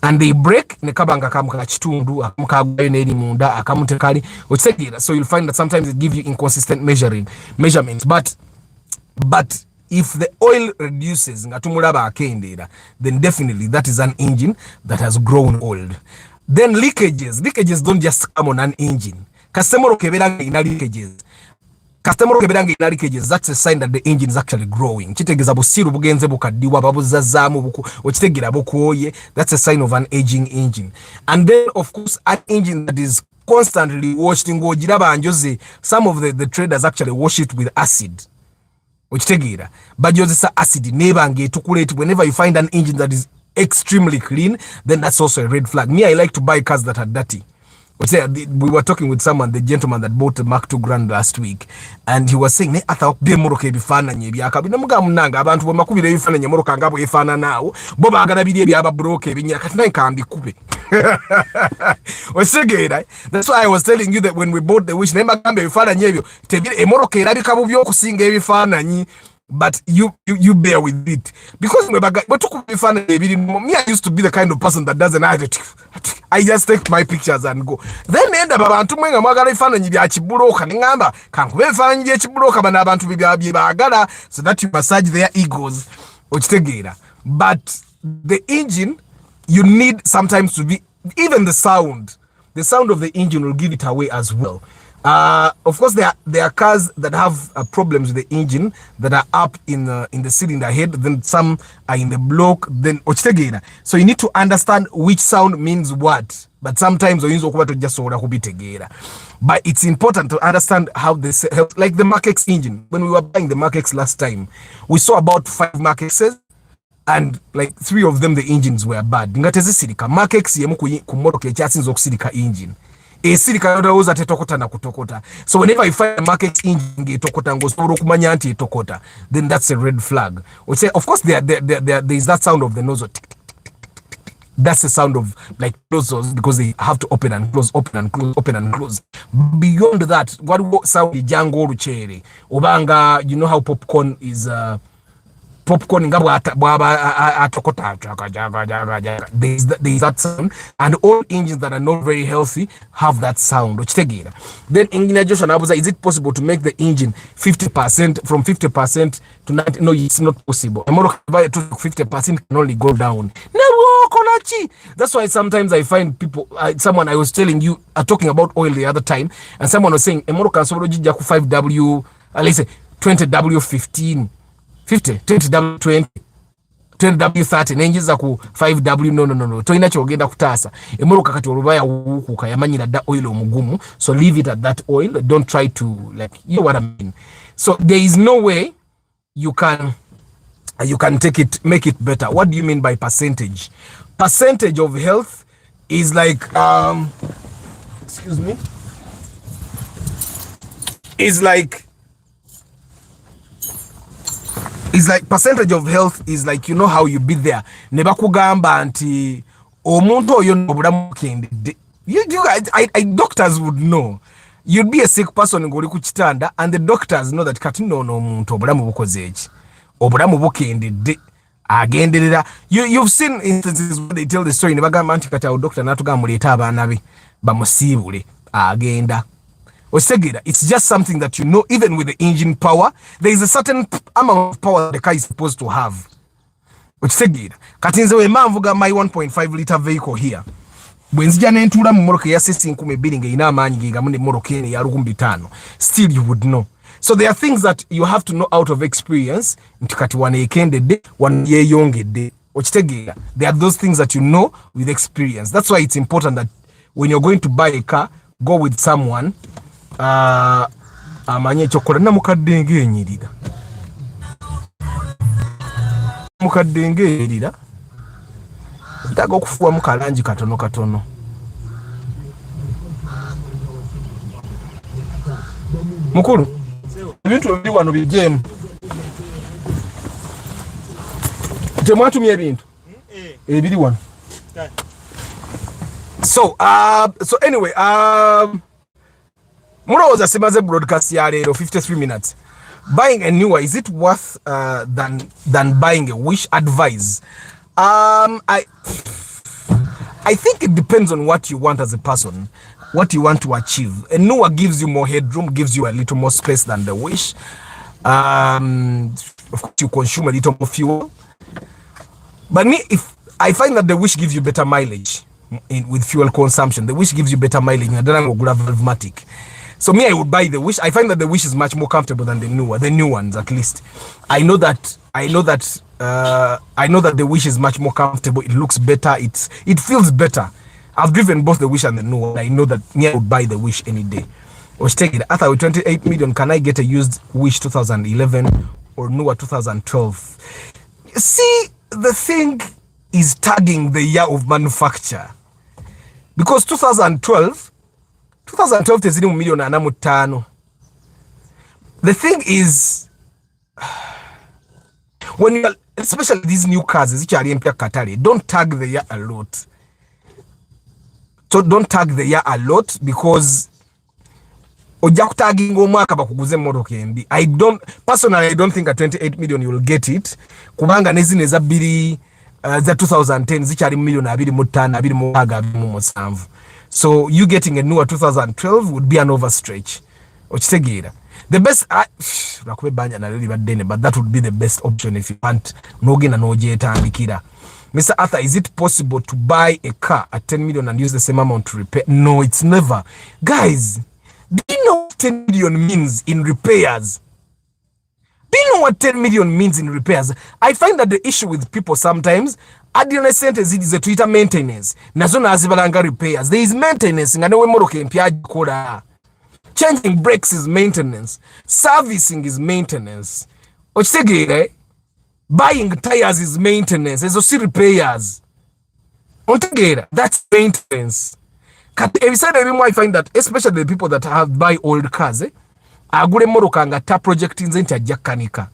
And they break nekabanga kamuka chitundu akamukagwe neri munda akamutekali. So you'll find that sometimes it gives you inconsistent measurements. But if the oil reduces ngatumulaba akendera, then definitely that is an engine that has grown old. Then leakages don't just come on an engine. Customer keberanga ina leakages. That's a sign that the engine is actually growing. Kitegeza busiru bugenze bukaddiwa babuzazaamu buku okitegera bukoye. That's a sign of an aging engine. And then of course an engine that is constantly washed ngojiraba anjoze, some of the traders actually wash it with acid. Okitegera bajozesa acid nebange etukulate. Whenever you find an engine that is extremely clean, then that's also a red flag. Me, I like to buy cars that are dirty. We were talking with someone, the gentleman that bought the Mark II Grand last week, and he was saying, "Ne ata bemoroka ebifaananyi ebyakabi namuga munanga abantu bwe makubira ebifaananyi moroka ngabo efaana naawo bo baagala biri ebyaba broke ebinyaka kati nkambi kube." That's why I was telling you that when we bought the Wish, ne magambe ebifaananyi ebyo tebire emoroka erabika bubi okusinga ebifaananyi. But you bear with it because me, I used to be the kind of person that doesn't I just take my pictures and go. Then end up abantu mwenga mwagala ifaananyi bya kibuloka ngamba kankube ifaananyi bya kibuloka bana abantu byabagala so that you massage their egos okitegeera. But the engine, you need sometimes to be, even the sound of the engine will give it away as well. Of course, there are cars that have problems with the engine that are up in the cylinder head. Then some are in the block. Then ochitegera. So you need to understand which sound means what. But sometimes we use just together. But it's important to understand how this helps. Like the Mark-X engine. When we were buying the Mark-X last time, we saw about 5 Mark-X's. And like 3 of them, the engines were bad. Ngateze sirika Mark-X yemu kumotoka ekyasinza okusirika engine. Esirika yodawuza tetokota na kutokota. So whenever you find a Mark-X engine etokota ngosobora okumanya nti etokota, then that's a red flag. Of course there is that sound of the nozzle. That's the sound of like nozzles because they have to open and close, open and close, open and close. Beyond that, what sound is jango luchere? Obanga, you know how popcorn is popcorn atokota. There's that sound, and all engines that are not very healthy have that sound. Then engine adjustment, is it possible to make the engine 50% from 50% to 90%? No, it's not possible. A motor 50% can only go down. That's why sometimes I find people, someone I was telling you, talking about oil the other time, and someone was saying, a motor can 5W, let's say 20W15. 50, 20W20, 20W30, engines ku 5W, no. Toina kyogenda kutaasa. Emoroka kati olubaya wukuka yamanyira da oil omugumu. So leave it at that oil. Don't try to, like, you know what I mean. So there is no way you can make it better. What do you mean by percentage? Percentage of health is like, excuse me, is like percentage of health is like, you know how you be there. Neba kugamba anti omuntu oyo nobulamu kendedde. You guys, I doctors would know. you'd be a sick person ngoli ku kitanda and the doctors know that kati no omuntu obulamu bukoze eki obulamu bukendedde agenderera. You've seen instances where they tell the story nebagamba nti kati awo doctor natugamba muleeta abaana be bamusiibule agenda. Osegera, it's just something that you know. Even with the engine power, there is a certain amount of power that the car is supposed to have. Osegera, katinze we manvuga my 1.5 liter vehicle here. Bwenzija n'entula mu moroka ya sisi 10 nga ina amaanyi nga mu moroka ene ya 500. Still you would know. So there are things that you have to know out of experience. Nti kati wanekendedde waneyeyongedde. Okitegera, there are those things that you know with experience. That's why it's important that when you're going to buy a car, go with someone amanye ekyokola. Na mukadde ng'enyirira ntaga okufuwamu kalangi katono katono. Mukulu ebintu biri wano bijemu temwatumye ebintu ebiri wano. So anyway, mulowooza simaze broadcast ya leero 53 minutes. Buying a newer, is it worth than buying a Wish? Advice? I think it depends on what you want as a person, what you want to achieve. A newer gives you more headroom, gives you a little more space than the Wish. Of course, you consume a little more fuel. But me, if I find that the Wish gives you better mileage with fuel consumption, the Wish gives you better mileage. I don't know, Valvematic. So me, I would buy the Wish. I find that the Wish is much more comfortable than the new ones, at least. I know that the Wish is much more comfortable. It looks better. It feels better. I've driven both the Wish and the new one. I know that me, I would buy the Wish any day. Or take it. After with 28 million, can I get a used Wish 2011 or newer 2012? See, the thing is tagging the year of manufacture, because 2012 teziri mu million ana mu 5. The thing is, when you, especially these new cars zikyali empya katale, don't tag the year a lot. So don't tag the year a lot, because ojja kutaginga omwaka bakuguze motoka embi. I don't think at 28 million you will get it, kubanga nezine za biri za 2010 zikyali mu million 25 27. So you getting a newer 2012 would be an overstretch. Okitegeera. The best, rakube banja na lili badene, but that would be the best option if you want nogena nojetandikira. Mr. Arthur, is it possible to buy a car at 10 million and use the same amount to repair? No, it's never. Guys, do you know what 10 million means in repairs? Do you know what 10 million means in repairs? I find that the issue with people sometimes, adolescent is a Twitter maintenance. Nazo nazibalanga repairs. There is maintenance. Nganewe moroke mpya kola. Changing brakes is maintenance. Servicing is maintenance. Ochitegere, buying tires is maintenance. Ezo si repairs. Ochitegere, that's maintenance. Every I find that, especially the people that have buy old cars, agule moroka nga ta project nzenti ajja kanika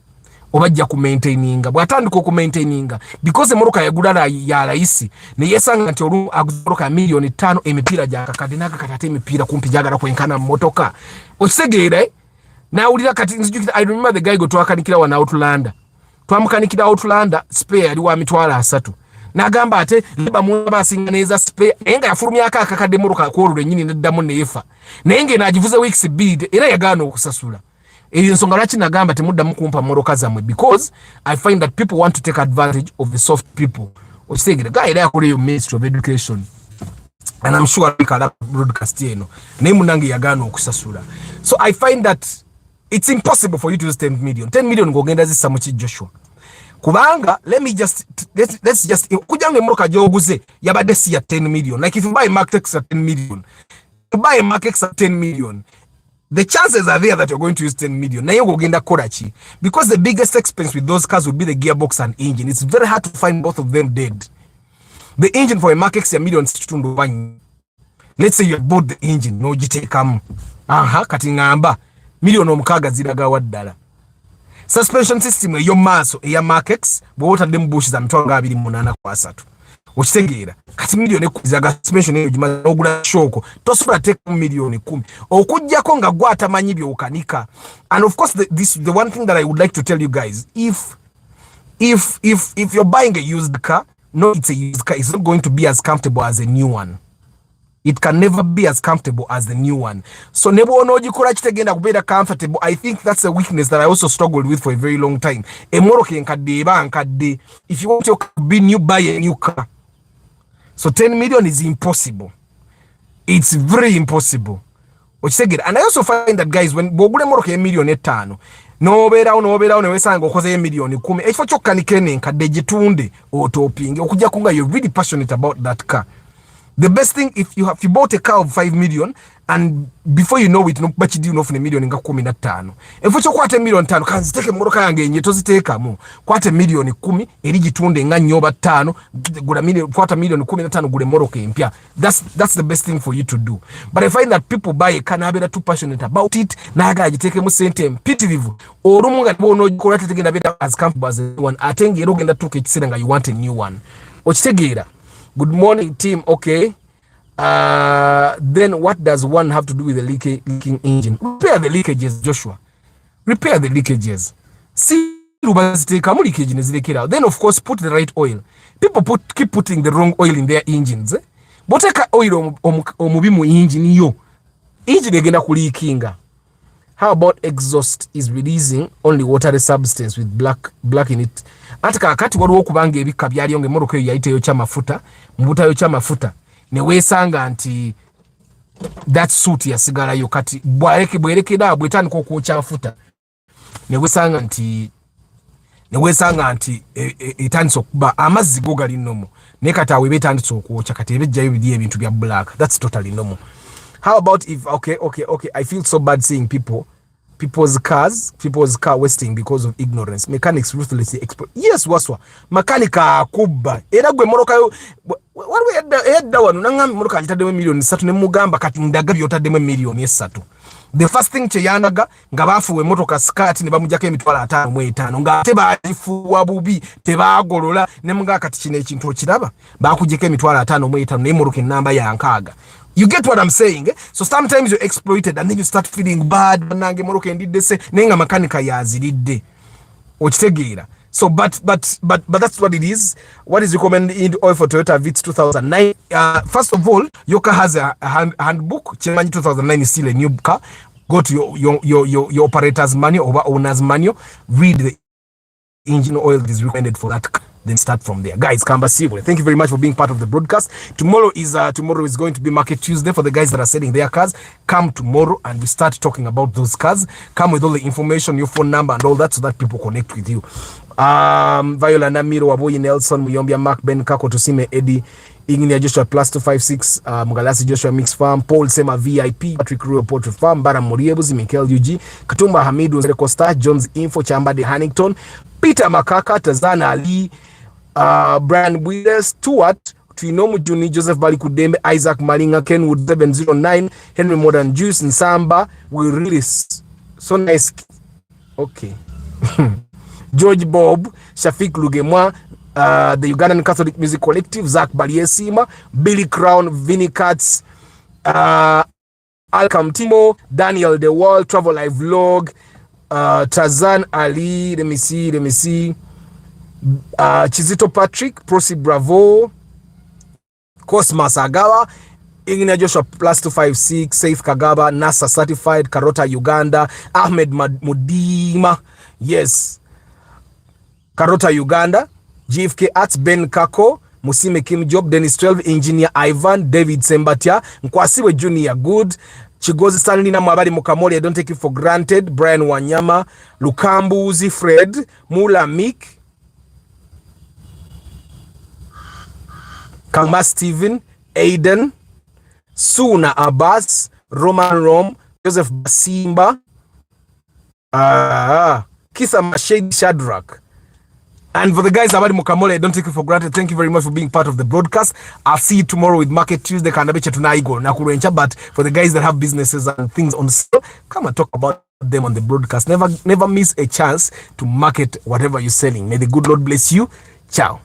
obajja ku maintaininga bwatandika ku maintaininga, because moroka yagula ya raisi ne yesanga nti olu aguzoroka milioni 5 emipira ja kakadinaga katate emipira kumpi jagala kwenkana motoka okisegeera na ulira kati nzijukira. I remember the guy go twakanikira wana Outlander, twamukanikira Outlander spare ali wa mitwala 3 nagamba ate liba mu basinganeza spare enga yafurumya akakade moroka ko nyini neddamu nefa nenge nagivuze weeks bid era yagano okusasula. Nsonga laki nagamba temudda mukumpa moroka zamwe, because I find that people want to take advantage of the soft people. Okitegere guy era yakole yo Ministry of Education, and I'm sure kala broadcast eno naye munange yagano okusasula. So I find that it's impossible for you to use 10 million ngogenda zisa mu Joshua kubanga. Let's just kujange moroka joguze yabadde si ya 10 million. Like if you buy a Mark X at 10 million, you buy a Mark X at 10 million, the chances are there that you're going to use 10 million. Na yego genda korachi, because the biggest expense with those cars would be the gearbox and engine. It's very hard to find both of them dead. The engine for a Mark X ya million situndu wanyi. Let's say you bought the engine, no jitekam. Kati ngamba million omukaga ziraga waddala. Suspension system yo maso ya Mark X, bwota dem bush za mitwanga 28 kwa 3. okitegeera kati milioni 10 za gasmention eyo jima ogula shoko tosobola take milioni 10 okujjako nga gwatamanyi byokanika. And of course the one thing that I would like to tell you guys, if you're buying a used car, no, it's a used car, it's not going to be as comfortable as a new one. It can never be as comfortable as the new one. So nebo onojikola kitegenda kubeera comfortable. I think that's a weakness that I also struggled with for a very long time. Emoroke nkadde eba nkadde. If you want to be new, buy a new car. So 10 million is impossible. It's very impossible. And I also find that guys, when bogule moroke $1,500,000, nobeerawo newesanga okoze $1,10,000, ekifo kyokka nikene nkadde gitunde otopinge okujja kunga you're really passionate about that car. The best thing, if you bought a car of 5 million and before you know it no bachidi unofune million nga 15, efo kwate $1,500,000 kanziteke moroka yange enye toziteeka mu kwate $10,000 eri gitunde nga nyoba 5 gula kwata $15,000 gule moroka empya. That's the best thing for you to do. But I find that people buy a car na too passionate about it na aga agiteke mu sente mpitirivu olumunga bono kola tetegenda beta as comfortable as one atenge ero genda tuke kisera nga you want a new one okitegeera. Good morning, team. Okay. Then what does one have to do with the leaking engine? Repair the leakages, Joshua. Repair the leakages. See, leakage. Then, of course, put the right oil. People keep putting the wrong oil in their engines. But take oil omubimu engine yo. Engine egenda kuleakinga. How about exhaust is releasing only watery substance with black in it? Ati kakati waliwo okubanga ebika byali onge moroka yayiteyo kya mafuta mbutayo kya mafuta ne wesanga nti that suit yasigalayo kati bwerekeda bwetandika okwokya mafuta ne wesanga nti etandise okuba amazzi go gali nomo ne kati awe betandise okwokya kati ebejjayo bidi ebintu bya black. That's totally normal. How about if okay, I feel so bad seeing people's car wasting because of ignorance. Mechanics ruthlessly exploit. Yes, waswa makanika kubba era gwe moroka yo waliwo edda wano nanga moroka ajitadde $1,300,000 ne mugamba kati ndaga byotadde $1,300,000. The first thing kyeyanaga nga bafuwe motoka skirt ne bamujjako $5,500 nga tebajifuwa bubi tebagolola ne muga kati kino ekintu okiraba bakujjeko $5,500 ne moroka enamba yankaaga. You get what I'm saying? So sometimes you're exploited and then you start feeling bad. Nange moroka endidde se nenga makanika yaziridde. Okitegeera. So but that's what it is. What is recommended in oil for Toyota Vitz 2009? First of all, your car has a handbook. Chemanyi 2009 is still a new car. Go to your operator's manual or owner's manual. Read the engine oil that is recommended for that car. Then start from there. Guys, Kambasiwe, thank you very much for being part of the broadcast. Tomorrow is going to be Market Tuesday for the guys that are selling their cars. Come tomorrow and we start talking about those cars. Come with all the information, your phone number and all that so that people connect with you. Viola Namiro, Waboyi Nelson, Muyombia, Mark, Ben Kako, Tusime, Eddie, Ignia Joshua, +256, Mugalasi Joshua, Mix Farm, Paul Sema, VIP, Patrick Ruo, Poultry Farm, Bara Muriebuzi, Mikel UG, Katumba Hamidu, Zereko Star, Jones Info, Chamba de Hannington, Peter Makaka, Tazana Ali, Brian Bwire, Stuart, Twinomu Juni, Joseph Balikudembe, Isaac Malinga, Kenwood 709, Henry Modern Juice, Nsamba, we release. So nice. Okay. George Bob, Shafiq Lugemwa, the Ugandan Catholic Music Collective, Zach Baliesima, Billy Crown, Vinny Katz, Alcam Timo, Daniel The Wall, Travel Live Vlog, Tazan Ali, let me see, Chizito Patrick, Prosi Bravo, Cosmas Agawa, Igna Joshua +256, Safe Kagaba, NASA Certified, Karota Uganda, Ahmed Mudima, yes, Karota Uganda, GFK Arts, Ben Kako, Musime Kim Job, Dennis 12, Engineer Ivan, David Sembatia, Nkwasiwe Junior Good, Chigozi Stanley na Mwabari Mukamori, I don't take it for granted, Brian Wanyama, Lukambuzi Fred, Mula Mick, Kangma Steven, Aiden, Suna Abbas, Roman Rom, Joseph Basimba, Kisa Mashade Shadrach. And for the guys Abadi Mukamole, I don't take it for granted. Thank you very much for being part of the broadcast. I'll see you tomorrow with Market Tuesday. But for the guys that have businesses and things on sale, come and talk about them on the broadcast. Never miss a chance to market whatever you're selling. May the good Lord bless you. Ciao.